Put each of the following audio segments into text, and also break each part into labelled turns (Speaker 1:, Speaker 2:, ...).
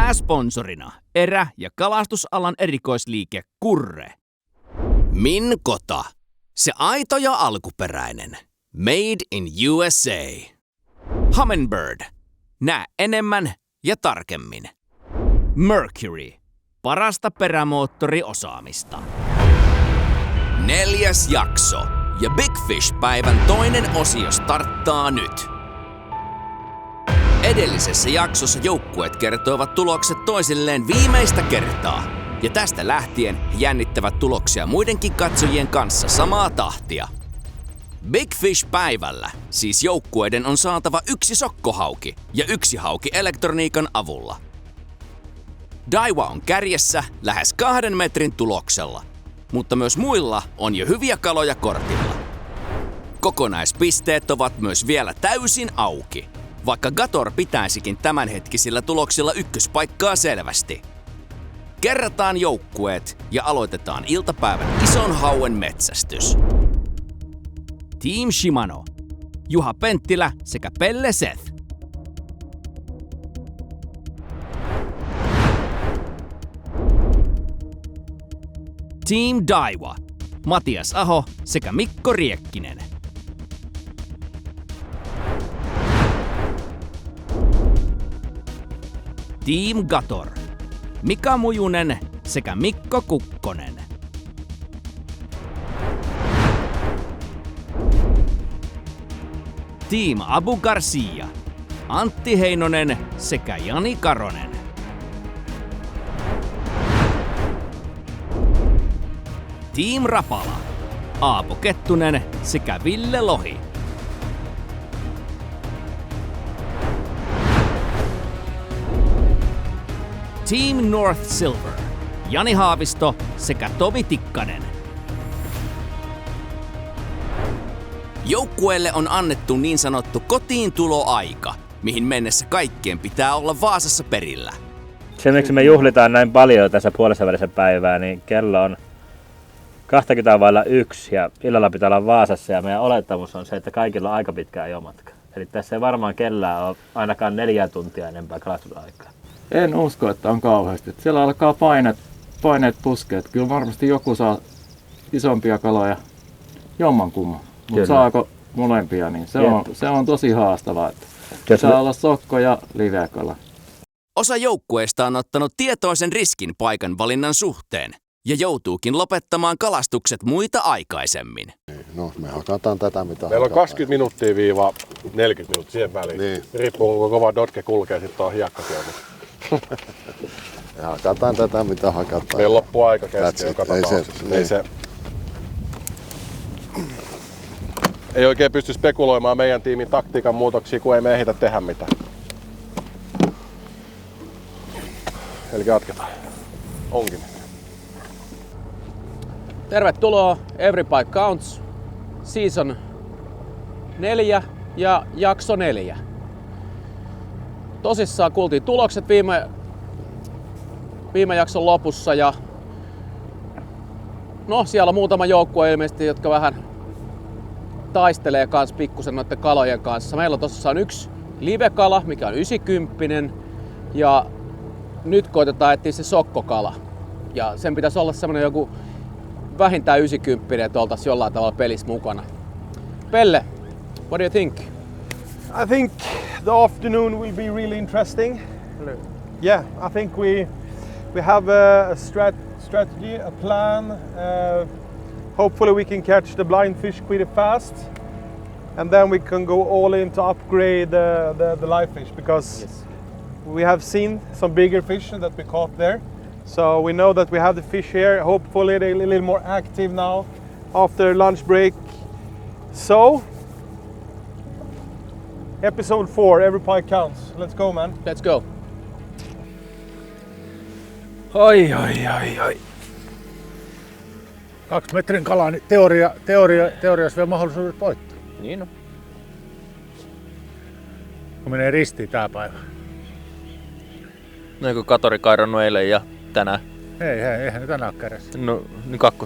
Speaker 1: Pääsponsorina erä- ja kalastusalan erikoisliike Kurre. Min Kota. Se aito ja alkuperäinen. Made in USA. Humminbird. Näe enemmän ja tarkemmin. Mercury. Parasta perämoottoriosaamista. 4. jakso ja Big Fish-päivän toinen osio starttaa nyt. Edellisessä jaksossa joukkueet kertoivat tulokset toisilleen viimeistä kertaa. Ja tästä lähtien he jännittävät tuloksia muidenkin katsojien kanssa samaa tahtia. Big Fish-päivällä siis joukkueiden on saatava 1 sokkohauki ja 1 hauki elektroniikan avulla. Daiwa on kärjessä lähes 2 metrin tuloksella, mutta myös muilla on jo hyviä kaloja kortilla. Kokonaispisteet ovat myös vielä täysin auki, vaikka Gator pitäisikin tämänhetkisillä tuloksilla ykköspaikkaa selvästi. Kerrataan joukkueet ja aloitetaan iltapäivän ison hauen metsästys. Team Shimano. Juha Penttilä sekä Pelle Seth. Team Daiwa. Matias Aho sekä Mikko Riekkinen. Team Gator. Mika Mujunen sekä Mikko Kukkonen. Team Abu Garcia. Antti Heinonen sekä Jani Karonen. Team Rapala. Aapo Kettunen sekä Ville Lohi. Team North Silver. Jani Haavisto sekä Tomi Tikkanen. Joukkueelle on annettu niin sanottu kotiintuloaika, mihin mennessä kaikkien pitää olla Vaasassa perillä.
Speaker 2: Se, miksi me juhlitaan näin paljon tässä puolessavälissä päivää, niin kello on 1:20 ja illalla pitää olla Vaasassa ja meidän olettamus on se, että kaikilla on aika pitkä ajomatka. Eli tässä ei varmaan kellään ole ainakaan 4 tuntia enempää kalastusaikaa.
Speaker 3: En usko, että on kauheasti. Siellä alkaa paineet puskea. Kyllä varmasti joku saa isompia kaloja jommankumman. Mutta saako molempia, niin se on tosi haastavaa. Saa olla sokko ja liveakala.
Speaker 1: Osa joukkueesta on ottanut tietoisen riskin paikan valinnan suhteen ja joutuukin lopettamaan kalastukset muita aikaisemmin.
Speaker 4: No, me hakataan tätä mitä
Speaker 5: meillä on 20 minuuttia viiva 40 minuuttia siihen väliin. Niin. Riippuu kuinka kova dotke kulkee, sitten on hiekkatyötä.
Speaker 4: Me hakataan tätä mitä hakataan.
Speaker 5: Meillä loppuu aika kesken joka tapauksessa. Ei oikein pysty spekuloimaan meidän tiimin taktiikan muutoksia, kun ei me ehditä tehdä mitään. Eli jatketaan. Onkin.
Speaker 6: Tervetuloa Every Bite Counts, season 4 ja jakso 4. Tosissaan kuultiin tulokset viime jakson lopussa ja no siellä on muutama joukkue ilmeisesti, jotka vähän taistelee kans pikkusen noiden kalojen kanssa. Meillä on tosissaan 1 livekala, mikä on 90 ja nyt koitetaan etsiä se sokkokala. Ja sen pitäisi olla semmonen joku vähintään 90, että oltaisiin jollain tavalla pelissä mukana. Pelle, what do you think?
Speaker 7: I think the afternoon will be really interesting. Yeah, I think we have a strategy, a plan. Hopefully we can catch the blind fish pretty fast, and then we can go all in to upgrade the live fish because we have seen some bigger fish that we caught there. So we know that we have the fish here. Hopefully they're a little more active now after lunch break. So, episode 4, every pike counts. Let's go, man.
Speaker 6: Let's go.
Speaker 8: Oi. 2 metrin kalaa, niin teoriassa vielä mahdollisuudet voittaa.
Speaker 6: Niin on.
Speaker 8: Kun menee ristiin tää päivä.
Speaker 9: No eikö Katori kairannut eilen ja tänään?
Speaker 8: Eihän ne tänään ole kädessä.
Speaker 9: No, niin 2.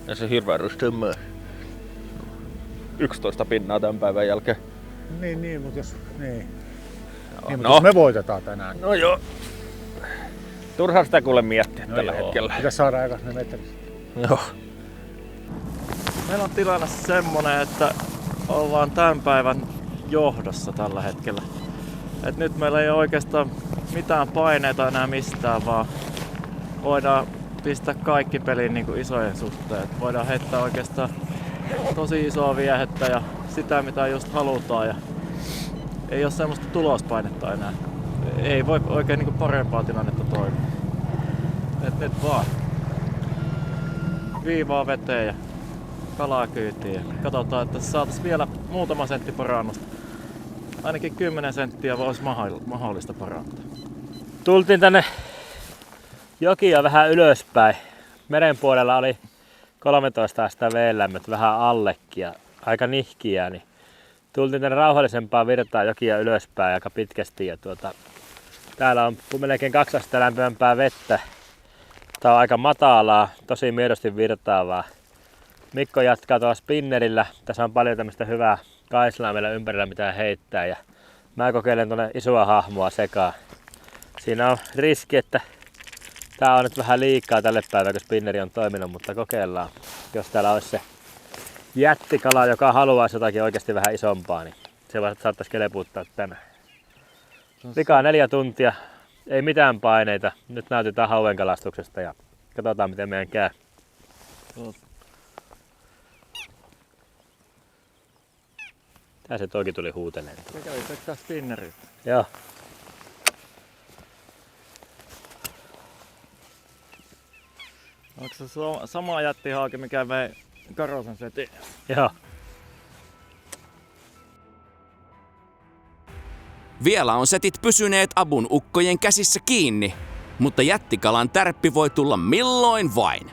Speaker 9: Ja se hirveän rystymää. 11 pinnaa tämän päivän jälkeen.
Speaker 8: Niin, mutta jos... Niin. Niin, mutta jos me voitetaan tänään.
Speaker 9: No joo. Turha sitä kuule miettiä tällä hetkellä.
Speaker 8: Pitäis saada aikas ne metrit.
Speaker 9: Joo.
Speaker 2: Meillä on tilanne semmonen, että ollaan tämän päivän johdossa tällä hetkellä. Et nyt meillä ei ole oikeastaan mitään paineita enää mistään, vaan voidaan pistää kaikki peliin niin kuin isojen suhteen. Et voidaan heittää oikeastaan tosi isoa viehettä ja sitä mitä just halutaan. Ja ei ole semmoista tulospainetta enää. Ei voi oikein niin kuin parempaa tilannetta toimia. Et nyt vaan viivaa veteen ja kalaa kyytiin ja katsotaan, että saataisiin vielä muutama sentti parannusta. Ainakin 10 senttiä olisi mahdollista parantaa.
Speaker 10: Tultiin tänne jokia vähän ylöspäin. Meren puolella oli 13 astetta veelämmöt vähän allekin ja aika nihkiä, niin tultiin tänne rauhallisempaa virtaa jokia ylöspäin aika pitkästi. Ja täällä on melkein 2 astetta lämpimämpää vettä. Tää on aika matalaa, tosi miedosti virtaavaa. Mikko jatkaa tuolla spinnerillä. Tässä on paljon tämmöistä hyvää kaislaa meillä ympärillä mitä heittää. Ja mä kokeilen tuonne isoa hahmoa sekaan. Siinä on riski, että tää on nyt vähän liikaa tälle päivälle, kun spinneri on toiminut, mutta kokeillaan. Jos täällä olisi se jättikala, joka haluaisi jotakin oikeasti vähän isompaa, niin se saattaisi kelepuuttaa tänään. Likaa 4 tuntia, ei mitään paineita. Nyt näytetään hauenkalastuksesta ja katsotaan miten meidän käy. Tää se toki tuli huuteleen.
Speaker 2: Se kävi pelkkää spinneri.
Speaker 10: Joo.
Speaker 2: Onko se sama jättihauki, mikä vei Karosen setin?
Speaker 10: Joo.
Speaker 1: Vielä on setit pysyneet Abun ukkojen käsissä kiinni, mutta jättikalan tärppi voi tulla milloin vain.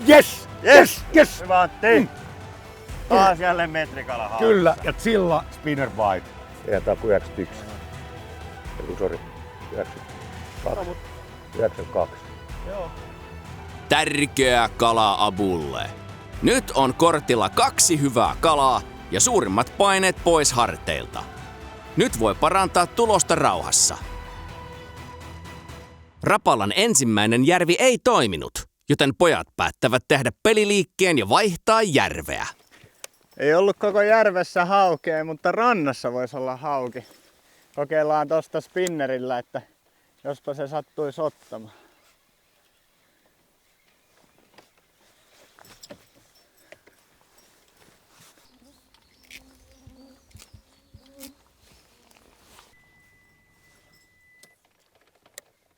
Speaker 8: Yes! Yes! Yes!
Speaker 10: Hyvä Antti! Taas jälleen metrikala hauki.
Speaker 8: Kyllä, ja Zilla spinner bite.
Speaker 5: Eihän tää kuin 91. Sori. 92. 92.
Speaker 1: Tärkeä kala Abulle. Nyt on kortilla 2 hyvää kalaa ja suurimmat paineet pois harteilta. Nyt voi parantaa tulosta rauhassa. Rapalan ensimmäinen järvi ei toiminut, joten pojat päättävät tehdä peliliikkeen ja vaihtaa järveä.
Speaker 11: Ei ollut koko järvessä haukea, mutta rannassa voisi olla hauki. Kokeillaan tosta spinnerillä, että jospa se sattuisi ottamaan.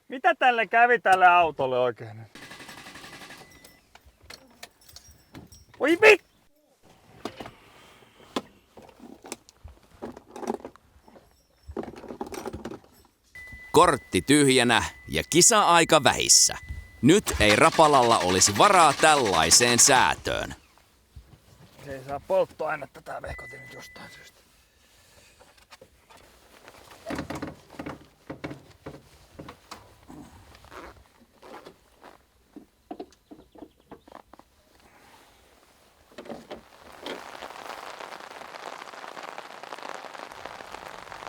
Speaker 10: Mitä tälle kävi tälle autolle oikein? Oi vittu!
Speaker 1: Kortti tyhjänä ja kisa-aika vähissä. Nyt ei Rapalalla olisi varaa tällaiseen säätöön.
Speaker 10: Se ei saa polttoainetta tää vehkoti nyt jostain syystä.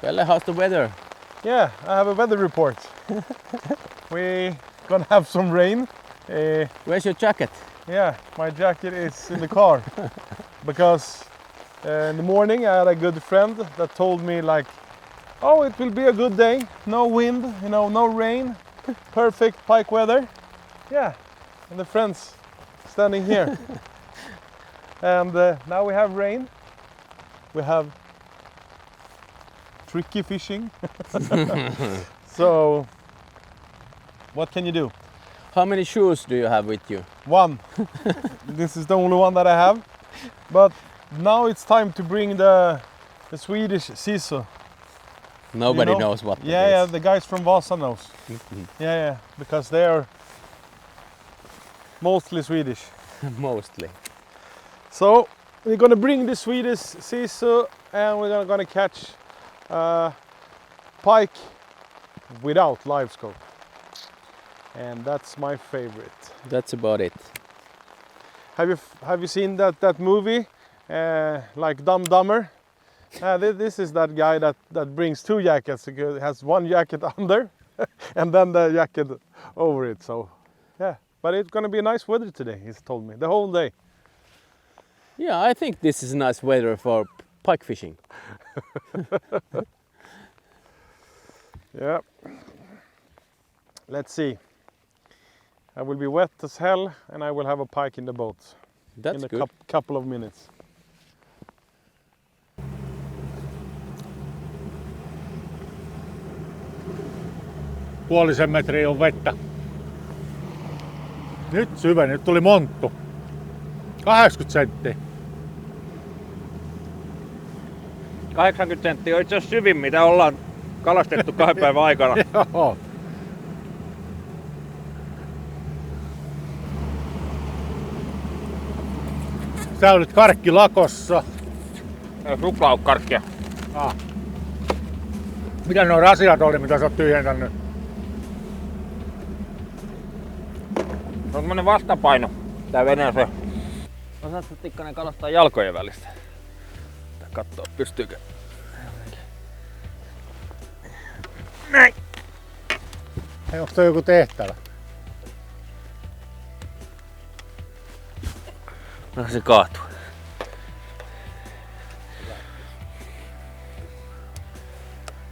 Speaker 6: Pelle, how's the weather?
Speaker 7: Yeah, I have a weather report. We gonna have some rain.
Speaker 6: Where's your jacket?
Speaker 7: Yeah, my jacket is in the car because in the morning I had a good friend that told me like, oh, it will be a good day, no wind, you know, no rain, perfect pike weather. Yeah, and the friends standing here. And now we have rain. We have tricky fishing. So, what can you do?
Speaker 6: How many shoes do you have with you?
Speaker 7: 1. This is the only one that I have. But now it's time to bring the Swedish sisu.
Speaker 6: Nobody
Speaker 7: You know?
Speaker 6: knows what
Speaker 7: Yeah,
Speaker 6: it
Speaker 7: yeah,
Speaker 6: is.
Speaker 7: the guys from Vasa knows. Yeah, because they are Mostly Swedish.
Speaker 6: Mostly.
Speaker 7: So we're gonna bring the Swedish sisu and we're gonna catch pike without live scope. And that's my favorite.
Speaker 6: That's about it.
Speaker 7: Have you seen that movie like Dumb Dumber? This is that guy that brings two jackets. He has one jacket under and then the jacket over it. So yeah, but it's gonna be nice weather today, he's told me, the whole day.
Speaker 6: Yeah, I think this is nice weather for pike fishing.
Speaker 7: Yeah. Let's see. I will be wet as hell and I will have a pike in the boat.
Speaker 6: That's
Speaker 7: in a
Speaker 6: good.
Speaker 7: Couple of minutes.
Speaker 8: Puolisen metriä on vettä. Nyt syveni, nyt tuli monttu. 80 senttiä.
Speaker 9: 80 senttiä on itse asiassa syvin, mitä ollaan kalastettu 2 päivän aikana.
Speaker 8: Joo. Sä olit karkki lakossa.
Speaker 9: Suklaakarkkia.
Speaker 8: Mitä nuo asiat oli, mitä sä oot tyhjentänyt?
Speaker 9: Se on semmonen vastapaino. Tää veneeseen. Osaatko Tikkanen kalastaa jalkojen välistä? Kattoo pystyykö. Näin.
Speaker 8: Hei, onks toi joku tehtävä?
Speaker 9: No se kaatuu.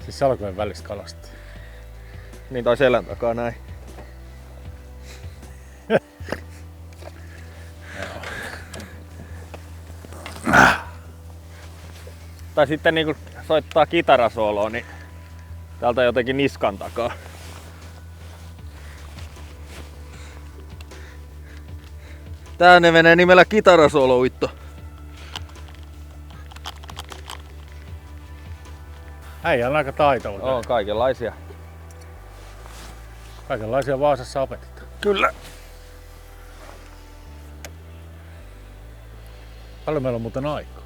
Speaker 8: Siis salkojen välistä kalastaa.
Speaker 9: Niin tai selän takaa näin. Tai sitten niinku soittaa kitarasooloa, niin täältä jotenkin niskan takaa. Tää ne menee nimellä kitarasolouitto.
Speaker 8: Äijä on aika taitava.
Speaker 9: On kaikenlaisia.
Speaker 8: Kaikenlaisia Vaasassa opetetaan.
Speaker 9: Kyllä.
Speaker 8: Paljon meillä on muuten aikaa.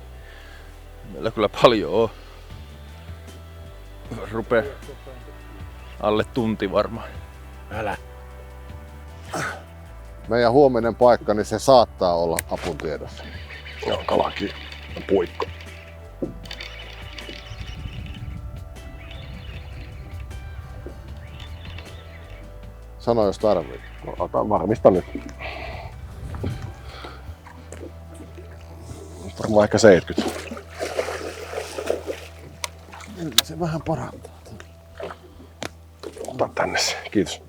Speaker 9: Meillä kyllä paljon on. Rupee alle tunti varmaan.
Speaker 8: Älä.
Speaker 4: Meidän huominen paikka, niin se saattaa olla apun tiedossa.
Speaker 5: Joo, kalaki puikko.
Speaker 4: Sano jos tarvii.
Speaker 5: No, varmista nyt. Varmaan ehkä 70.
Speaker 4: Se vähän parantaa.
Speaker 5: Ota tänne se. Kiitos.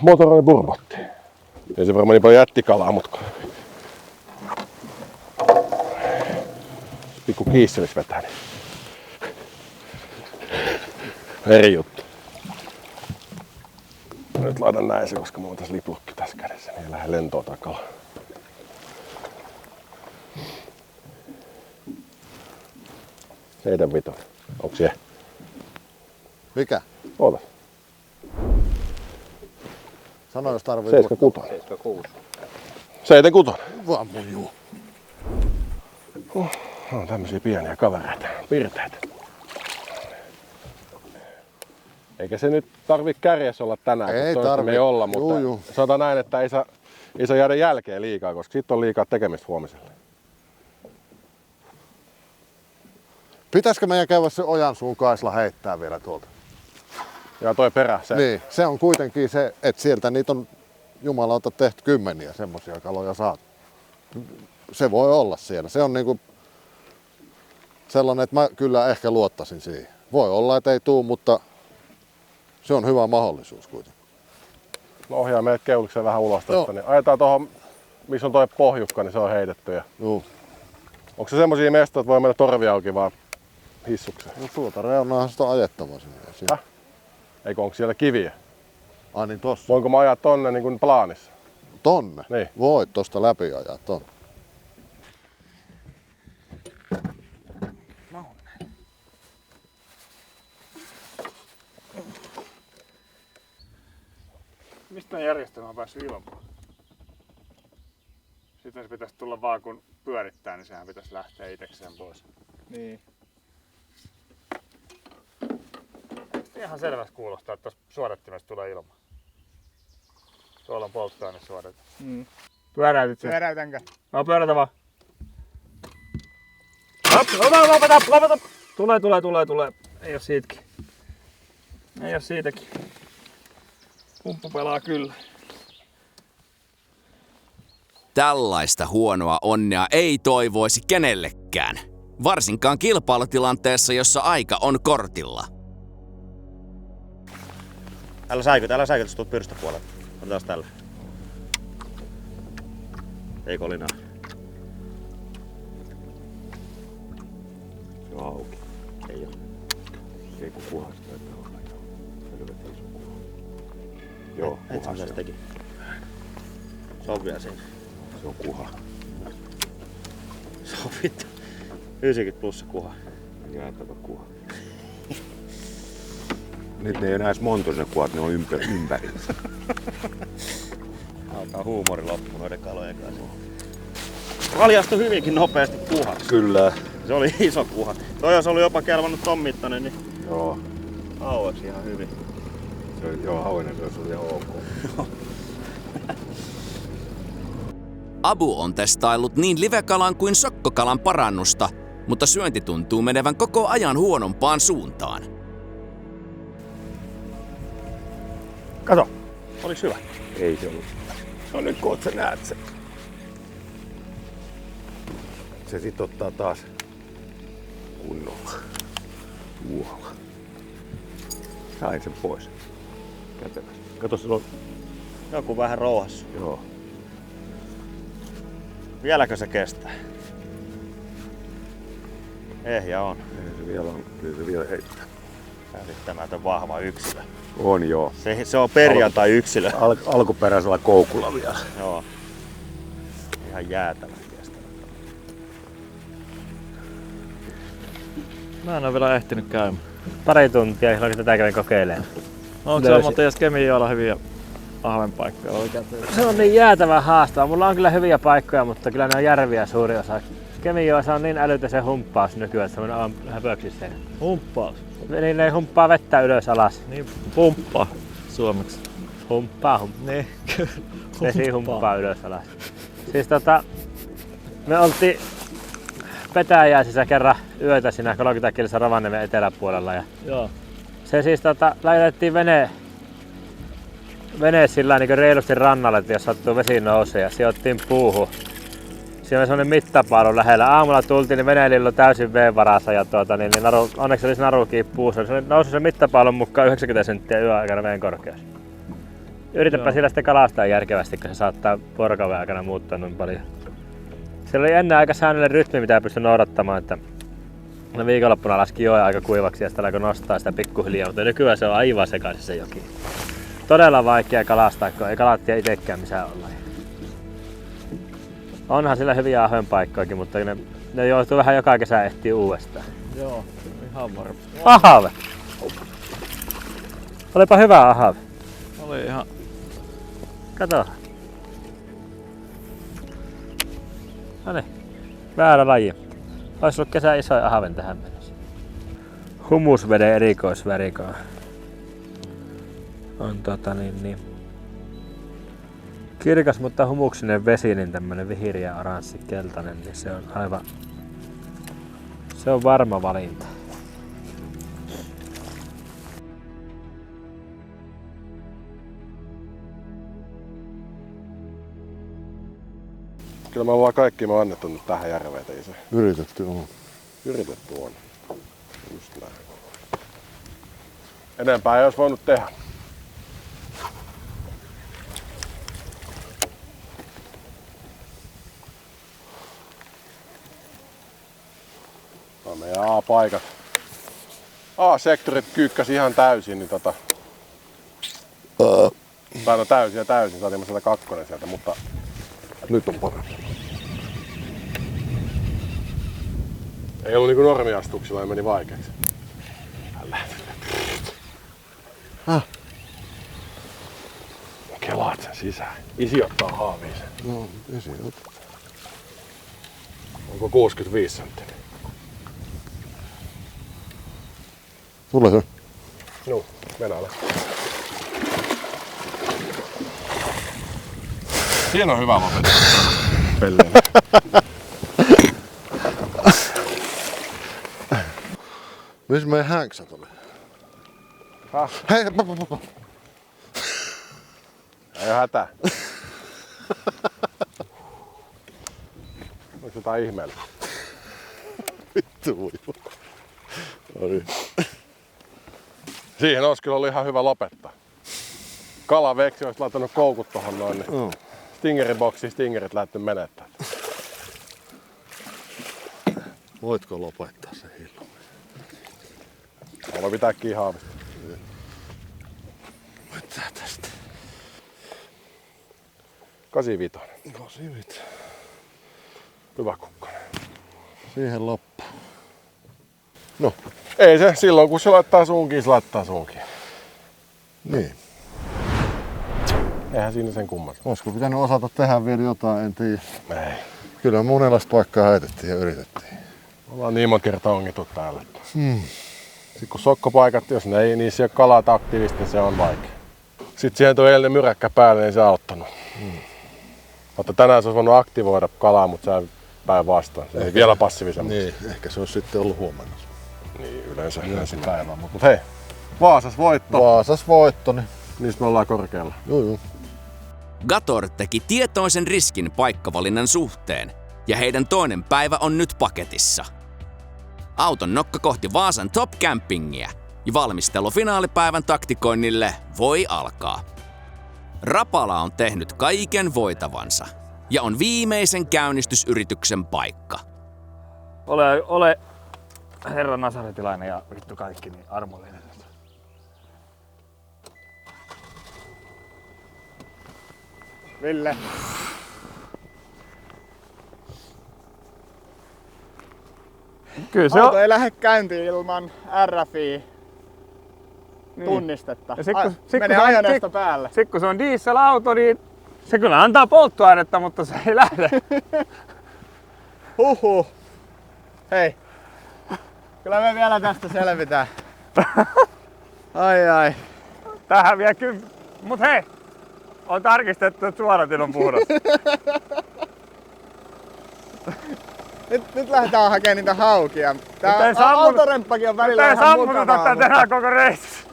Speaker 5: Motoroin burbotti. Ei se varmaan niin paljon jättikalaa, mutta pikku kiisselis vetää. Niin. Eri juttu. Nyt laitan näin se, koska mulla on tässä liplokki tässä kädessä, niin ei lähde lentoon takalla. Seitän vito. Onks se?
Speaker 4: Mikä?
Speaker 5: Oota.
Speaker 4: Sano jos tarvii.
Speaker 5: 76.
Speaker 9: 76.
Speaker 5: 76.
Speaker 4: Vaan mun juu.
Speaker 5: On tämmösiä pieniä kavereita. Pirteitä. Eikä se nyt tarvi kärjessä olla tänään,
Speaker 4: ei
Speaker 5: kun toista me ei olla, mutta
Speaker 4: juu.
Speaker 5: sanotaan näin, että ei saa jäädä jälkeen liikaa, koska sitten on liikaa tekemistä huomiselle.
Speaker 4: Pitäisikö meidän käydä se Ojansuun Kaisla heittää vielä tuolta?
Speaker 5: Ja toi perä, se.
Speaker 4: Niin, se on kuitenkin se, että sieltä niitä on jumalauta tehty kymmeniä semmosia kaloja saat. Se voi olla siellä. Se on niinku sellainen, että mä kyllä ehkä luottaisin siihen. Voi olla, että ei tuu, mutta se on hyvä mahdollisuus kuitenkin.
Speaker 5: No ohjaa meidät keulikseen vähän ulos tästä, niin ajetaan tuohon, missä on toi pohjukka, niin se on heitetty. Ja... Onko se semmosia mestoja, että voi mennä torvi auki vaan hissukseen?
Speaker 4: No tuota reunaahan sitä on ajettava sinne.
Speaker 5: Eikö onko siellä kiviä?
Speaker 4: Ai niin tossa.
Speaker 5: Voinko mä ajaa tonne niin kuin plaanissa?
Speaker 4: Tonne?
Speaker 5: Niin.
Speaker 4: Voit tosta läpi ajaa tonne.
Speaker 8: Mistä järjestelmä on päässyt ilmaan? Sitten se pitäisi tulla vaan kun pyörittää, niin sehän pitäisi lähteä itsekseen pois.
Speaker 7: Niin.
Speaker 8: Ihan selvästi kuulostaa, että tuossa suodattimesta tulee ilma. Tuolla on polttoainesuodat. Pyöräytit sen?
Speaker 7: Pyöräytänkö?
Speaker 8: No pyörätä vaan. Lopeta! Tulee. Ei oo siitäkin. Ei oo siitäkin. Pumppu pelaa kyllä.
Speaker 1: Tällaista huonoa onnea ei toivoisi kenellekään. Varsinkaan kilpailutilanteessa, jossa aika on kortilla.
Speaker 12: Älä säikytä, jos tulet pyrstä puolelle. Otetaan tällä. Ei kolinaa.
Speaker 5: Se on auki.
Speaker 12: Ei oo.
Speaker 5: Ei kun kuhasta taitaa olla. Selvästi iso kuha. Joo, kuha se on.
Speaker 12: Teki. Se on vielä siinä.
Speaker 5: Se on kuha.
Speaker 12: Se on vittu. 90 plussa kuha.
Speaker 5: Jäätävä kuha. Nyt ne ei enää edes montoisen kuhat, ne on ympäri.
Speaker 12: Alkaa huumori loppu noiden kalojen kanssa. Valjastui hyvinkin nopeasti kuhaksi.
Speaker 5: Kyllä.
Speaker 12: Se oli iso kuha. Toi jos oli jopa kelvannut ton mittainen, niin
Speaker 5: Joo.
Speaker 12: haueksi ihan hyvin.
Speaker 5: Se oli, joo, hauinen se oli ihan ok.
Speaker 1: Abu on testaillut niin livekalan kuin sokkokalan parannusta, mutta syönti tuntuu menevän koko ajan huonompaan suuntaan.
Speaker 5: Kato!
Speaker 12: Oliks hyvä?
Speaker 5: Ei se ollut. No nyt kun sä näet sen. Se sit ottaa taas kunnolla. Tuolla. Sain sen pois. Kätevästi. Kato, sillä on...
Speaker 12: Joku vähän rouhassa.
Speaker 5: Joo.
Speaker 12: Vieläkö se kestää? Ehjä on.
Speaker 5: Ei se vielä on. Kyllä se vielä heittää.
Speaker 12: Käsittämätön vahva yksilö.
Speaker 5: On joo.
Speaker 12: Se on perjantai-yksilö.
Speaker 5: Alkuperäisellä koukulla vielä.
Speaker 12: Joo. Ihan jäätävä kestävä.
Speaker 2: Mä en oo vielä ehtinyt käymään.
Speaker 10: Pari tuntia, silloin tätä kävin kokeilemaan.
Speaker 2: Onko se muuten jos Kemijoella hyviä ahvenpaikkoja oikein?
Speaker 10: Se on niin jäätävän haastavaa. Mulla on kyllä hyviä paikkoja, mutta kyllä ne on järviä suuri osa. Kemijoessa on niin älytön se humppaus nykyään, että semmoinen on höpöksissä.
Speaker 2: Humppaus?
Speaker 10: Niin ne humppaa vettä ylös alas.
Speaker 2: Niin, pumppa suomeksi.
Speaker 10: Humppaa.
Speaker 2: Niin,
Speaker 10: Vesi humppaa ylös alas. Siis me oltiin Petäjäisissä kerran yötä siinä 30 kilsa Rovaniemen eteläpuolella. Ja
Speaker 2: joo.
Speaker 10: Se siis laitettiin vene sillä niin reilusti rannalle, että jos sattuu vesi nousee ja sijoittiin puuhun. Siinä oli semmonen mittapaalu lähellä. Aamulla tultiin, niin veneellä oli täysin veen-varassa ja onneksi oli narukin puussa. Se nousi sen mittapaalun mukaan 90 senttiä yöaikana veen korkeus. Yritäpä sillä sitten kalastaa järkevästi, kun se saattaa vuorokauden aikana muuttaa noin paljon. Siellä oli ennen aika säännöllinen rytmi, mitä pystyi noudattamaan, että viikonloppuna laski joen aika kuivaksi ja sitten alkoi nostaa sitä pikkuhiljaa, mutta nykyään se on aivan sekaisin se joki. Todella vaikea kalastaa, kun ei kalat tiedä itsekään missä ollaan. Onhan sillä hyviä ahvenpaikkojakin, mutta ne joutuu vähän joka kesä ehtii uudestaan.
Speaker 2: Joo, ihan varma.
Speaker 10: Ahave! Olipa hyvä ahave.
Speaker 2: Oli ihan...
Speaker 10: Kato. Noniin, väärä laji. Ois ollut kesän isoin ahaven tähän mennessä. Humusveden erikoisvärikoa. On kirkas, mutta humuksinen vesi, niin tämmönen vihreä, oranssi, keltainen, niin se on aivan... Se on varma valinta.
Speaker 5: Kyllä me ollaan kaikki annettu nyt tähän järveen, ei se.
Speaker 4: Yritetty on.
Speaker 5: Yritetty on. Just näin. Enempää ei olisi voinut tehdä. Tämä on meidän A-paikat. A-sektorit kyykkäsi ihan täysin, niin tai no täysin ja täysin, saatiin 102 sieltä, mutta nyt on parempi. Ei ollut niinku normiastuksilla ja meni vaikeaksi. Kelaat sen sisään. Isi ottaa haaviin sen.
Speaker 4: No, isi ottaa.
Speaker 5: Onko 65 senttiä?
Speaker 4: Tule se.
Speaker 5: Joo, Venäjällä. Siinä on hyvä lopettaa. Pelleen.
Speaker 4: Missä meidän hänksät oli? Hei, pa.
Speaker 5: Ei oo hätää. Onko jotain ihmeellä?
Speaker 4: Vittu uiva. No niin.
Speaker 5: Siihen olisi kyllä ollut ihan hyvä lopettaa. Kalaveksi olisi laittanut koukut tohon noin, niin stingeriboksiin stingerit lähdetty menettää.
Speaker 4: Voitko lopettaa se hillo?
Speaker 5: Mä voin pitää kiinni haavista.
Speaker 4: Mitä tästä?
Speaker 5: 85.
Speaker 4: 85.
Speaker 5: Hyvä kukkonen.
Speaker 4: Siihen loppu.
Speaker 5: No, ei se silloin kun se laittaa suunkiin, se laittaa suunkiin.
Speaker 4: Niin.
Speaker 5: Eihän siinä sen kummasta.
Speaker 4: Olisiko pitänyt osata tehdä vielä jotain, en tiedä.
Speaker 5: Ei.
Speaker 4: Kyllä monenlaista paikkaa heitettiin ja yritettiin.
Speaker 5: Ollaan niin monta kertaa ongittu täällä. Sitten kun sokkopaikat, jos ne ei niissä ole kalat aktiivisesti, se on vaikea. Sitten siihen tuo eilinen myräkkä päälle, niin se on auttanut. Mutta tänään se olisi voinut aktivoida kalaa, mutta se päinvastoin. Se ei vielä passiivisemmin.
Speaker 4: Niin, ehkä se olisi sitten ollut huomenna.
Speaker 5: Niin, yleensä päivän. Mutta hei, Vaasas voitto.
Speaker 4: Vaasas voitto, niin
Speaker 5: niistä me ollaan korkealla.
Speaker 4: Joo.
Speaker 1: Gator teki tietoisen riskin paikkavalinnan suhteen, ja heidän toinen päivä on nyt paketissa. Auton nokka kohti Vaasan Top Campingia, ja valmistelu finaalipäivän taktikoinnille voi alkaa. Rapala on tehnyt kaiken voitavansa, ja on viimeisen käynnistysyrityksen paikka.
Speaker 8: Ole herra nasaretilainen ja vittu kaikki niin armollinen.
Speaker 11: Ville.
Speaker 8: Kyllä se
Speaker 11: Auto ei lähde käyntiin ilman RFI tunnistetta. Menee ajoneuvosta päälle.
Speaker 8: Sitten kun se on dieselauto, niin se kyllä antaa polttoainetta, mutta se ei lähde.
Speaker 11: Huhhuh. Hei. Kyllä me vielä tästä selvitään. Ai.
Speaker 8: Tähän vielä Mut hei! On tarkistettu, että suoratin on puhdas.
Speaker 11: Nyt lähdetään hakemaan niitä haukia. Tää autoremppakin on välillä vähän mukavaa.
Speaker 8: Nyt tehdään koko reissu.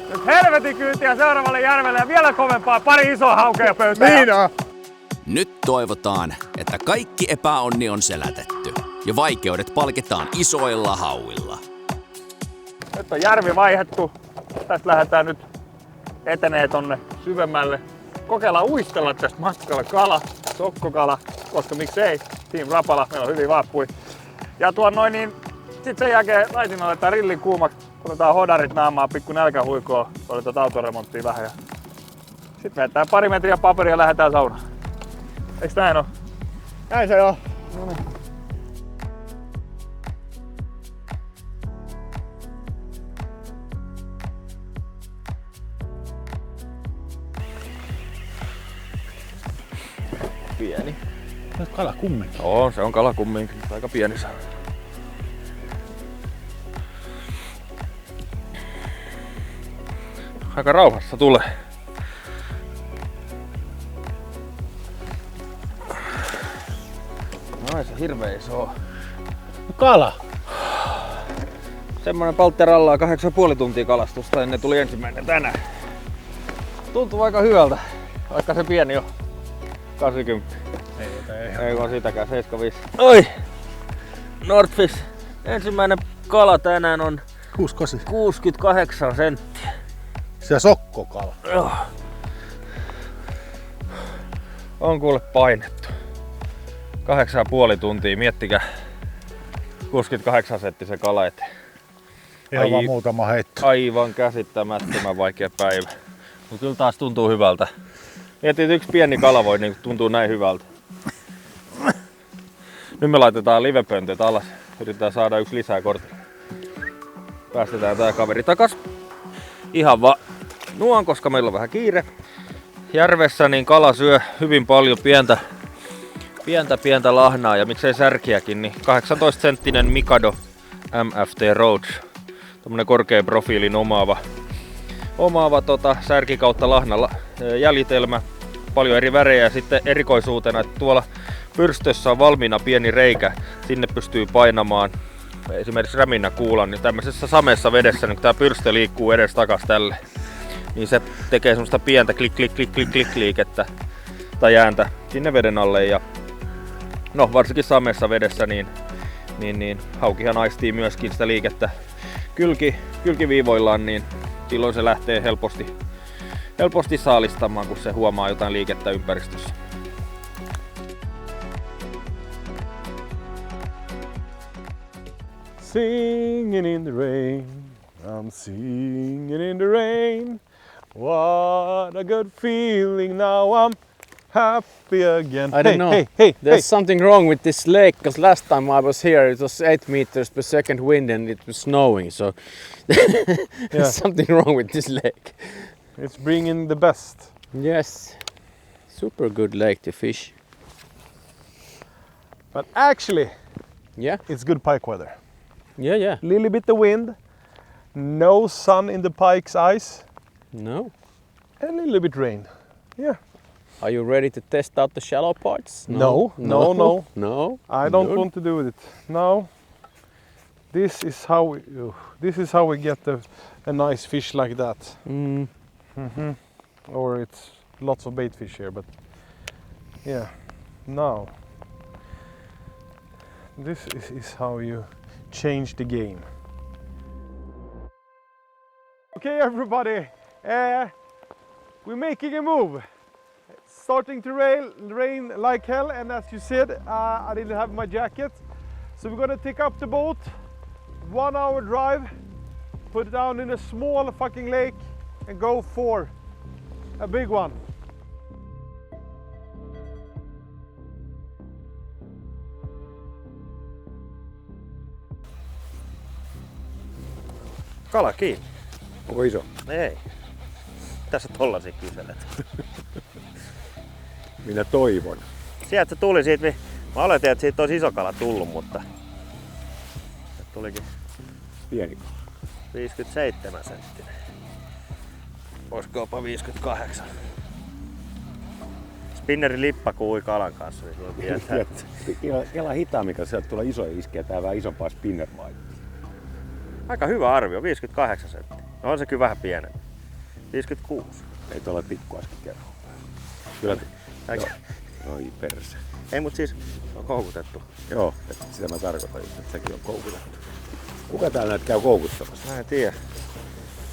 Speaker 8: Nyt helvetin kyytiä seuraavalle järvelle ja vielä kovempaa pari isoa haukea pöytään.
Speaker 11: Niin on.
Speaker 1: Nyt toivotaan, että kaikki epäonni on selätetty ja vaikeudet palkitaan isoilla hauilla.
Speaker 8: Nyt on järvi vaihdettu. Tästä lähdetään nyt etenee tonne syvemmälle. Kokeillaan uistella tästä matkalla kala, sokkokala, koska miksei. Team Rapala, meillä on hyviä vaappuja. Ja sit sen jälkeen laitin aletaan rillin kuumaksi. Otetaan hodarit naamaa, pikku nälkähuikoa, otetaan autoremonttia vähän. Ja sit vedetään pari metriä paperia ja lähdetään saunaan. Eiks näin oo?
Speaker 11: Näin se on.
Speaker 9: Pieni.
Speaker 8: Kala kumminkin.
Speaker 9: On, se on kala kumminkin. Aika pieni saa. Aika rauhassa tulee. Ai se hirveä iso.
Speaker 8: Kala.
Speaker 9: Semmonen paltterallaa 8,5 tuntia kalastusta ennen tuli ensimmäinen tänään. Tuntuu aika hyvältä, vaikka se pieni on 80. Ei vaan sitäkään, 75. Oi! Nordfish. Ensimmäinen kala tänään on 68 senttiä.
Speaker 8: Se sokkokala.
Speaker 9: Joo. On kuule painettu. 8,5 tuntia, miettikää. 68 senttisen kala eteen.
Speaker 8: Ihan vaan muutama heitto.
Speaker 9: Aivan käsittämättömän vaikea päivä. Mutta kyllä taas tuntuu hyvältä. Mietin, että yksi pieni kala voi niin tuntuu näin hyvältä. Nyt me laitetaan livepöntöt alas. Yritetään saada yksi lisää kortilla. Päästetään tää kaveri takas. Ihan vaan nuon, koska meillä on vähän kiire. järvessä niin kala syö hyvin paljon pientä lahnaa ja miksei särkiäkin, niin 18-senttinen Mikado MFT Rhodes, tommonen korkean profiilin omaava särki kautta lahnalla jäljitelmä, paljon eri värejä ja sitten erikoisuutena, että tuolla pyrstössä on valmiina pieni reikä, sinne pystyy painamaan esimerkiksi räminäkuulan, niin tämmöisessä sameessa vedessä, niin kun tää pyrstö liikkuu edes takas tälle, niin se tekee semmoista pientä klik liikettä tai ääntä sinne veden alle ja no varsinkin sameessa vedessä niin haukihan aistii myöskin sitä liikettä kylkiviivoillaan, niin silloin se lähtee helposti saalistamaan, kun se huomaa jotain liikettä ympäristössä.
Speaker 7: Singing in the rain, I'm singing in the rain. What a good feeling, now I'm happy again.
Speaker 6: I don't know. There's something wrong with this lake, because last time I was here it was 8 meters per second wind and it was snowing, so there's something wrong with this lake.
Speaker 7: It's bringing the best.
Speaker 6: Yes, super good lake to fish.
Speaker 7: But actually,
Speaker 6: yeah,
Speaker 7: it's good pike weather.
Speaker 6: Yeah.
Speaker 7: Little bit of wind, no sun in the pike's eyes.
Speaker 6: No.
Speaker 7: And a little bit rain. Yeah.
Speaker 6: Are you ready to test out the shallow parts?
Speaker 7: No. I don't
Speaker 6: Good.
Speaker 7: want to do it. No. This is how we get a nice fish like that. Or it's lots of bait fish here, but yeah. Now. This is how you change the game. Okay, everybody, we're making a move. It's starting to rain like hell, and as you said, I didn't have my jacket. So we're gonna take up the boat, 1 hour drive, put it down in a small fucking lake and go for a big one.
Speaker 12: Kala kiinni.
Speaker 5: Onko iso?
Speaker 12: Ei. Tässä tollasia kyselet.
Speaker 5: Minä toivon.
Speaker 12: Sieltä se tuli siitä. Mä oletin, että siitä olisi iso kala tullut, mutta se tulikin
Speaker 5: Pieni kala.
Speaker 12: 57 senttinen. Olisiko jopa 58. Spinnerin lippa kuui kalan kanssa, niin silloin tietää.
Speaker 5: Kela hitaammin, mikä sieltä tulee isoja iskeä, tää vähän isompaa spinner laittaa.
Speaker 12: Aika hyvä arvio, 58 senttiä. No on se kyllä vähän pienempi. 56.
Speaker 5: Ei tuolla pikku äsken kerran. Kyllä. Oi perse.
Speaker 12: Ei, mut siis on koukutettu.
Speaker 5: Joo, että sitä mä tarkoitan just, että sekin on koukutettu. Kuka täällä näitä käy koukuttamassa?
Speaker 12: Mä en tiedä.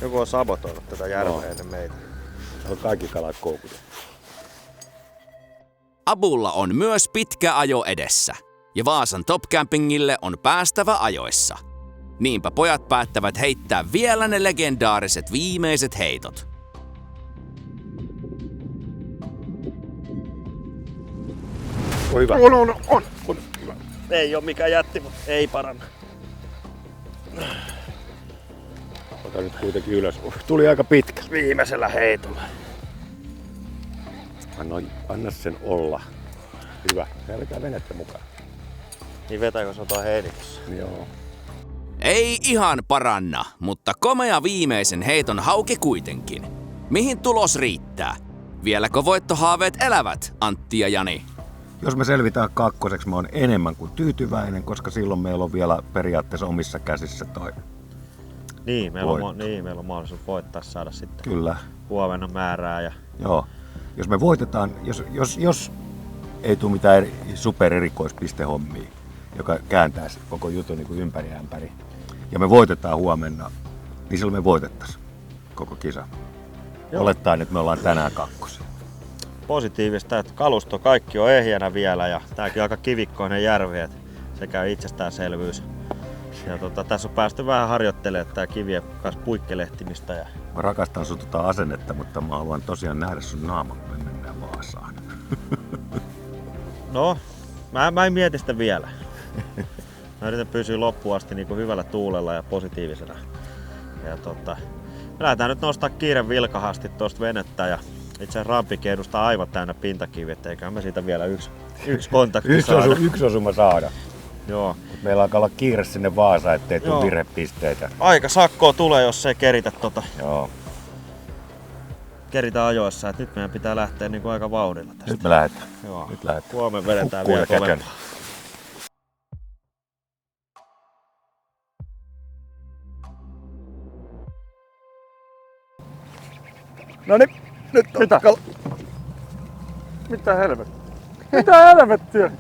Speaker 12: Joku on sabotoinut tätä järveä ennen meitä.
Speaker 5: On kaikki kalat koukutettu.
Speaker 1: Abulla on myös pitkä ajo edessä, ja Vaasan Top Campingille on päästävä ajoissa. Niinpä pojat päättävät heittää vielä ne legendaariset viimeiset heitot.
Speaker 5: On hyvä. On hyvä.
Speaker 12: Ei oo mikään jätti, mutta ei paranna.
Speaker 5: Ota nyt kuitenkin ylös. Tuli aika pitkä.
Speaker 12: Viimeisellä heitolla.
Speaker 5: Anna sen olla. Hyvä. Ja vetää venettä mukaan.
Speaker 12: Niin vetääkö se on tuo heinikus?
Speaker 5: Joo.
Speaker 1: Ei ihan paranna, mutta komea viimeisen heiton hauki kuitenkin. Mihin tulos riittää? Vieläkö voittohaaveet elävät, Antti ja Jani?
Speaker 13: Jos me selvitään kakkoseksi, mä oon enemmän kuin tyytyväinen, koska silloin meillä on vielä periaatteessa omissa käsissä toi
Speaker 12: Niin, meillä on mahdollisuus voittaa, saada sitten
Speaker 13: Kyllä.
Speaker 12: huomenna määrää. Ja...
Speaker 13: Joo. Jos me voitetaan, jos ei tule mitään supererikoispistehommia, joka kääntää koko jutun niin kuin ympäri ämpäri, ja me voitetaan huomenna, niin silloin me voitettaisiin koko kisa. Olettaen, että me ollaan tänään kakkosia.
Speaker 12: Positiivista, että kalusto kaikki on ehjänä vielä ja tääkin on aika kivikkoinen järvi, että se käy itsestäänselvyys. Ja tässä on päästy vähän harjoittelemaan tää kivien kanssa puikkelehtimistä. Ja...
Speaker 13: Mä rakastan sun asennetta, mutta mä haluan tosiaan nähdä sun naaman, kun me mennään Vaasaan.
Speaker 12: No, mä en mieti sitä vielä. Mä yritän pysyä loppuun asti niin kuin hyvällä tuulella ja positiivisena. Ja me lähdetään nyt nostaa kiire vilkahasti tuosta venettä ja Itse asiassa rampikin edustaa aivan täynnä pintakivet, eikä me siitä vielä yksi kontakti saada.
Speaker 13: Yksi osuma saada.
Speaker 12: Joo.
Speaker 13: Meillä alkaa olla kiire sinne Vaasaan, ettei tule virhepisteitä.
Speaker 12: Aika sakkoa tulee, jos ei keritä
Speaker 13: Joo.
Speaker 12: keritä ajoissa. Et nyt meidän pitää lähteä niin kuin aika vauhdilla tästä.
Speaker 13: Nyt me lähdetään.
Speaker 12: Joo.
Speaker 13: Nyt lähdetään.
Speaker 12: Huomenna vedetään
Speaker 13: Hukkuu
Speaker 12: vielä
Speaker 13: ja kätön.
Speaker 12: kovempaa.
Speaker 8: Noniin, nyt on Mitä helvettiä? Mitä helvettiä?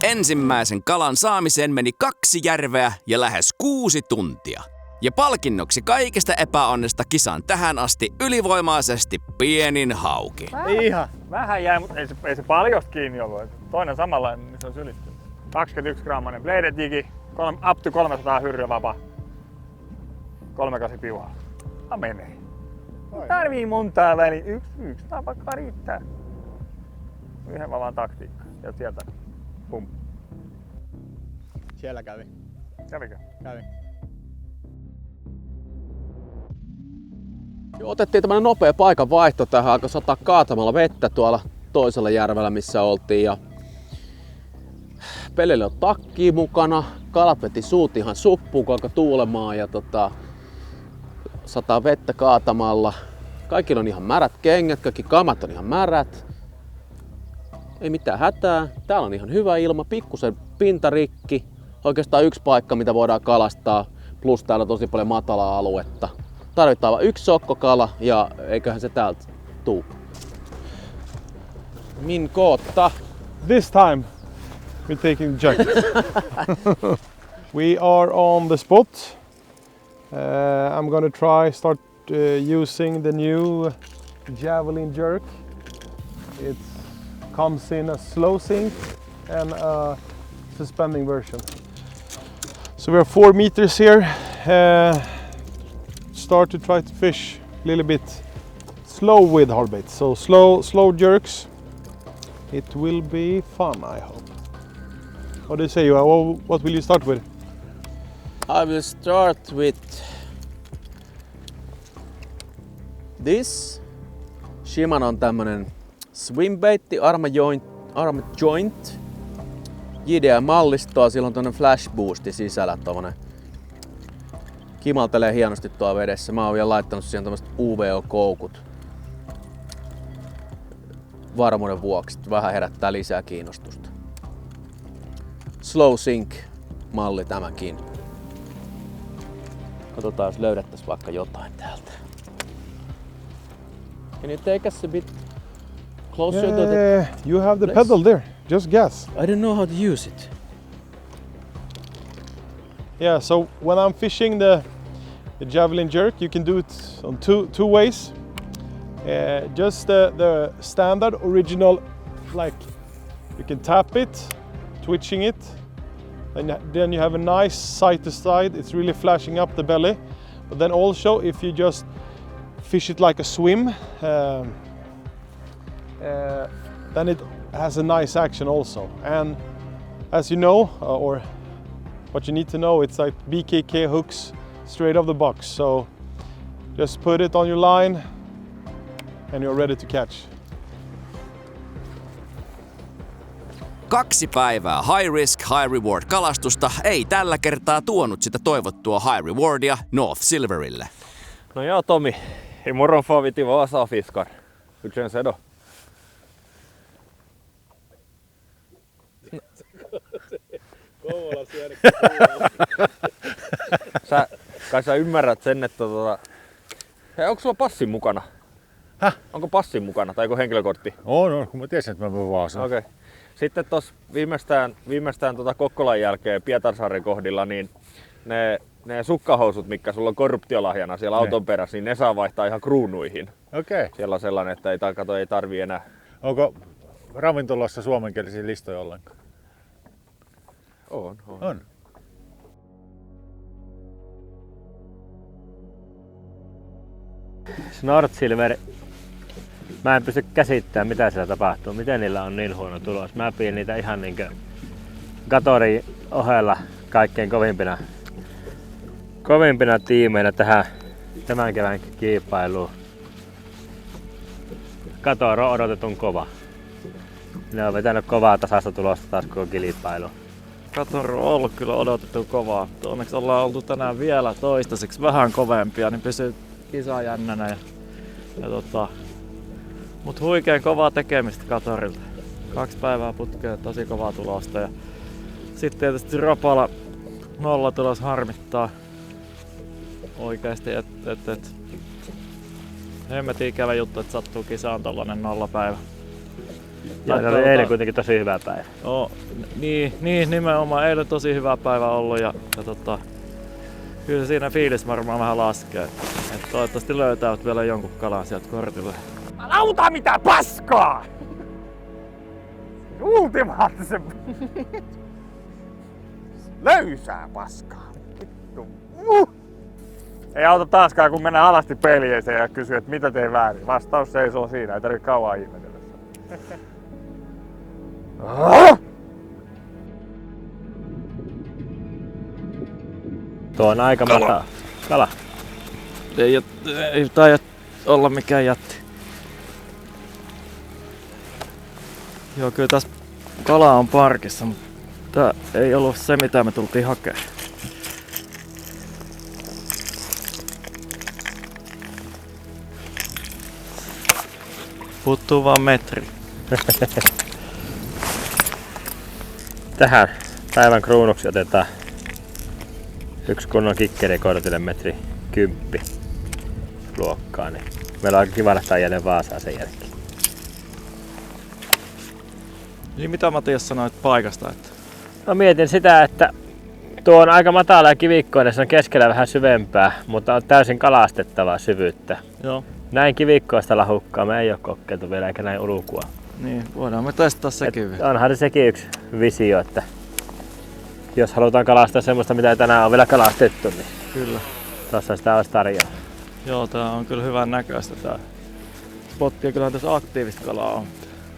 Speaker 1: Ensimmäisen kalan saamiseen meni 2 järveä ja lähes 6 tuntia. Ja palkinnoksi kaikesta epäonnesta kisan tähän asti ylivoimaisesti pienin hauki.
Speaker 8: Vähän jäi, mutta ei se paljosta kiinni ollut. Toinen samanlainen, niin se olisi ylittynyt. 21 grammanen bladed jigi, up to 300 hyrryä vapaa. 3,8 piuhaa. Menee. Tarvii montaa väliä. Yksi napakka riittää. Yhden vaan taktiikka. Ja sieltä pum.
Speaker 11: Siellä kävi.
Speaker 8: Kävikö?
Speaker 11: Kävi.
Speaker 6: Otettiin tämmönen nopea paikan vaihto tähän, alkoi sataa kaatamalla vettä tuolla toisella järvellä, missä oltiin. Ja Pellelle on takki mukana, kalat veti suut ihan suppuun, kun alkoi tuulemaan ja sataa vettä kaatamalla. Kaikilla on ihan märät kengät, kaikki kamat on ihan märät. Ei mitään hätää, täällä on ihan hyvä ilma, pikkusen pintarikki. Oikeastaan yksi paikka, mitä voidaan kalastaa, plus täällä on tosi paljon matalaa aluetta. Tarvitaan vain 1 sokkokala ja eiköhän se täältä tuu. Min kootta.
Speaker 7: This time we're taking the jacket. We are on the spot. I'm gonna start using the new javelin jerk. It comes in a slow sink and a suspending version. So we are 4 meters here. Start to try to fish a little bit slow with hard bait. So slow jerks. It will be fun, I hope. What do you say, Juha? What will you start with?
Speaker 6: I will start with this. Shimano on tämmönen swimbaitti, Arma Joint. JDM-mallistoa, sillä on tämmönen flash boosti sisällä, tommonen. Kimaltelee hienosti tuo vedessä. Mä oon vielä laittanut siihen tämmöset UVO-koukut. Varmuuden vuoksi, vähän herättää lisää kiinnostusta. Slow Sink malli tämäkin. Katsotaan, jos löydettäisiin vaikka jotain täältä. Can you take us a bit closer to the
Speaker 7: You have the
Speaker 6: place?
Speaker 7: pedal there. Just gas.
Speaker 6: I don't know how to use it.
Speaker 7: Yeah, so when I'm fishing the javelin jerk, you can do it on two ways. Just the standard original, like you can tap it, twitching it, and then you have a nice side to side. It's really flashing up the belly. But then also, if you just fish it like a swim, then it has a nice action also. And as you know, or what you need to know, it's like BKK hooks straight off the box. So just put it on your line and you're ready to catch.
Speaker 1: 2 päivää high risk, high reward kalastusta ei tällä kertaa tuonut sitä toivottua high rewardia North Silverille.
Speaker 9: No ja Tommy, imorgon får vi till Vasa och fiskar. Hur känns det då? Sä ymmärrät sen, että hei, onko sulla passi mukana?
Speaker 14: Häh?
Speaker 9: Onko passi mukana tai onko henkilökortti?
Speaker 14: On, kun mä tiesin, että mä voin Vaasaan.
Speaker 9: Okei. Sitten tuossa viimeistään Kokkolan jälkeen Pietarsaaren kohdilla, niin ne sukkahousut, mitkä sulla on korruptiolahjana siellä auton perässä, niin ne saa vaihtaa ihan kruunuihin.
Speaker 14: Okei.
Speaker 9: Siellä on sellainen, että ei tarvii enää.
Speaker 14: Onko ravintolassa suomenkielisiä listoja ollenkaan?
Speaker 9: On.
Speaker 10: Snortsilver. Mä en pysty käsittämään, mitä siellä tapahtuu. Miten niillä on niin huono tulos. Mä pidin niitä ihan niinkö Gatorin ohella kaikkein kovimpina tiimeinä tähän tämän kevään kilpailuun. Katoro on odotetun kova. Ne on vetänyt kovaa tasasta tulosta taas koko kilpailu.
Speaker 2: Katoro on ollut kyllä odotettu kovaa. Onneksi ollaan oltu tänään vielä toistaiseksi vähän kovempia, niin pysyy kisa jännänä. Mut huikean kovaa tekemistä Katorilta. 2 päivää putkeen, tosi kovaa tulosta. Ja sitten tietysti Rapala nollatulos harmittaa oikeesti, hemmetin ikävä juttu, että sattuu kisaan tollanen nollapäivä.
Speaker 10: Ja oli eilen kuitenkin tosi hyvä päivä.
Speaker 2: Niin, nimenomaan eilen tosi hyvä päivä ollut ja kyllä siinä fiilis varmaan vähän laskee. Et toivottavasti löytävät vielä jonkun kalan sieltä kortille.
Speaker 8: Lauta mitä paskaa! Ultimaattisen löysää paskaa. Vittu. Ei auta taaskaan, kun mennään alasti peljeeseen ja kysyy, että mitä tein väärin. Vastaus seisoo siinä, ei tarvitse kauan ihmetellä.
Speaker 10: Tuo on aika matala. Kala.
Speaker 2: Ei taida olla mikään jätti. Joo, kyllä tässä kala on parkissa, mutta tää ei ollut se mitä me tultiin hakemaan. Puuttuu vaan metri.
Speaker 10: Tähän päivän kruunuksi otetaan yksi kunnon kikkerikortille metri 10 luokkaa. Niin meillä on aika kiva lähteä jälleen Vaasaan sen jälkeen.
Speaker 2: Niin mitä Matias sanoit paikasta? Että...
Speaker 10: No mietin sitä, että tuo on aika matala ja kivikkoinen, se on keskellä vähän syvempää, mutta on täysin kalastettavaa syvyyttä.
Speaker 2: Joo.
Speaker 10: Näin kivikkoista lahukkaa me ei ole kokeiltu vielä eikä näin ulkua.
Speaker 2: Niin, voidaan me testaa sekin vielä.
Speaker 10: Onhan sekin yksi visio, että jos halutaan kalastaa semmoista, mitä ei tänään ole vielä kalastettu, niin
Speaker 2: kyllä.
Speaker 10: Tuossa sitä olisi tarjolla.
Speaker 2: Joo, tää on kyllä hyvän näköistä tää spotti ja kyllähän tässä aktiivista kalaa on.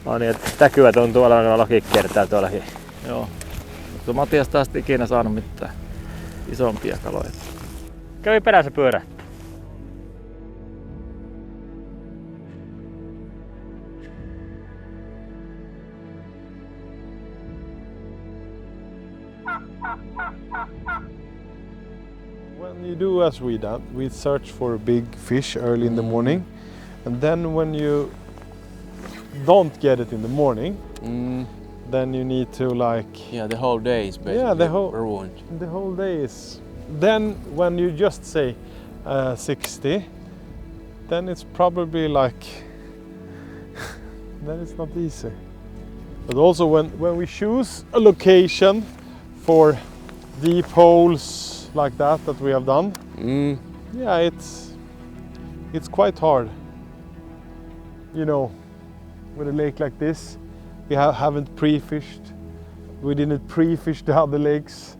Speaker 10: No niin, että täkyä tuntuu olevan nämä lokikiertää tuollakin.
Speaker 2: Joo. Mutta Matias tästä ikinä saanut mitään isompia kaloja.
Speaker 10: Kävi perässä pyörä.
Speaker 7: When you do as we done, we search for a big fish early in the morning, and then when you don't get it in the morning, then you need to
Speaker 6: the whole day is basically ruined.
Speaker 7: The whole day is. Then when you just say 60, then it's probably then it's not easy. But also when we choose a location for deep holes like that we have done, yeah, it's quite hard. You know, with a lake like this, we haven't pre-fished. We didn't pre-fish the other lakes.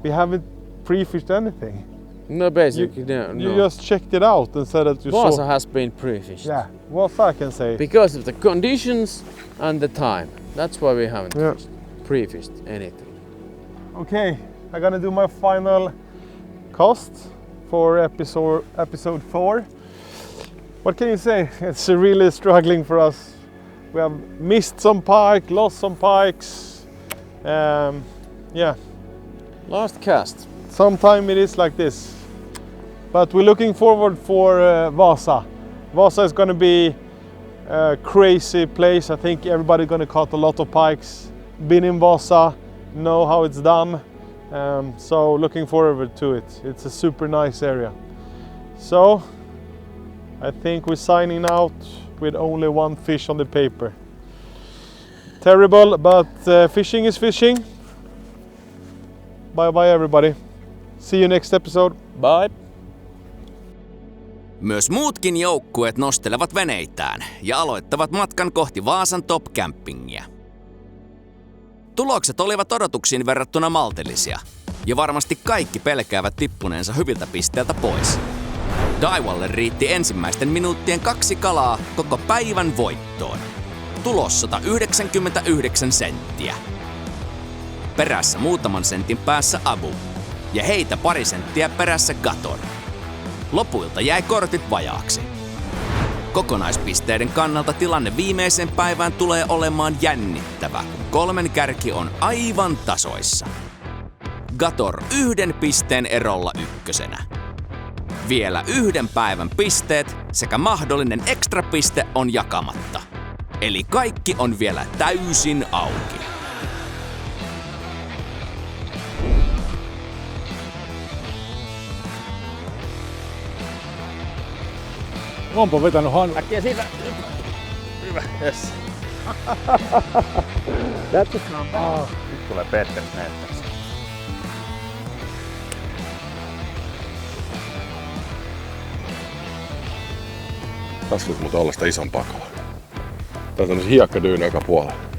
Speaker 7: We haven't pre-fished anything.
Speaker 6: No, basically, no.
Speaker 7: You just checked it out and said that you
Speaker 6: Vaasa
Speaker 7: saw.
Speaker 6: has been pre-fished.
Speaker 7: Yeah, Vaasa I can say.
Speaker 6: Because of the conditions and the time. That's why we haven't pre-fished anything.
Speaker 7: Okay, I'm gonna do my final cast for episode 4. What can you say? It's really struggling for us. We have missed some pike, lost some pikes. Yeah.
Speaker 6: Last cast.
Speaker 7: Sometime it is like this. But we're looking forward for Vaasa. Vaasa is going to be a crazy place. I think everybody's going to caught a lot of pikes. Been in Vaasa, know how it's done. So looking forward to it. It's a super nice area. So I think we're signing out with only one fish on the paper. Terrible, but fishing is fishing. Bye bye everybody. See you next episode.
Speaker 6: Bye.
Speaker 1: Myös muutkin joukkueet nostelevat veneitään ja aloittavat matkan kohti Vaasan Top Campingia. Tulokset olivat odotuksiin verrattuna maltillisia, ja varmasti kaikki pelkäävät tippuneensa hyviltä pisteiltä pois. Daiwalle riitti ensimmäisten minuuttien 2 kalaa koko päivän voittoon. Tulos 199 senttiä. Perässä muutaman sentin päässä Abu, ja heitä pari senttiä perässä Gator. Lopuilta jäi kortit vajaaksi. Kokonaispisteiden kannalta tilanne viimeisen päivään tulee olemaan jännittävä, kun 3 kärki on aivan tasoissa. Gator 1 pisteen erolla ykkösenä. Vielä 1 päivän pisteet sekä mahdollinen ekstrapiste on jakamatta. Eli kaikki on vielä täysin auki.
Speaker 14: Onpa vetänyt
Speaker 9: Äkkiä siitä. Hyvä, yes.
Speaker 8: Nyt tulee Petteri Snetters.
Speaker 5: Tässä nyt muuten olla sitä isompaa kalaa. Tää on tämmösen hiekkadyynä joka puolella.